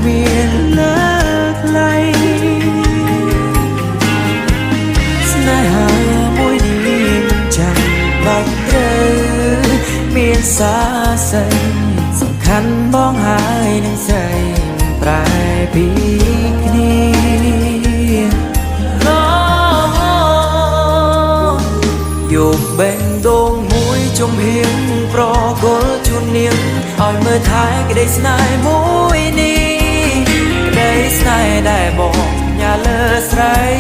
មានលើកឡៃស្នេហាមួយនេះមិនចាំបាច់ត្រូវមានសាស័យសំខាន់បងហើយនឹងស្រីប្រែពីគ្នាយកបេងដូងមួយជំហៀងប្រគល់ជូននាងឲ្យមើលថែក្តីស្នេហ៍មួយនេះក្តីស្នេហ៍ដែលបងញ៉ាលើស្រី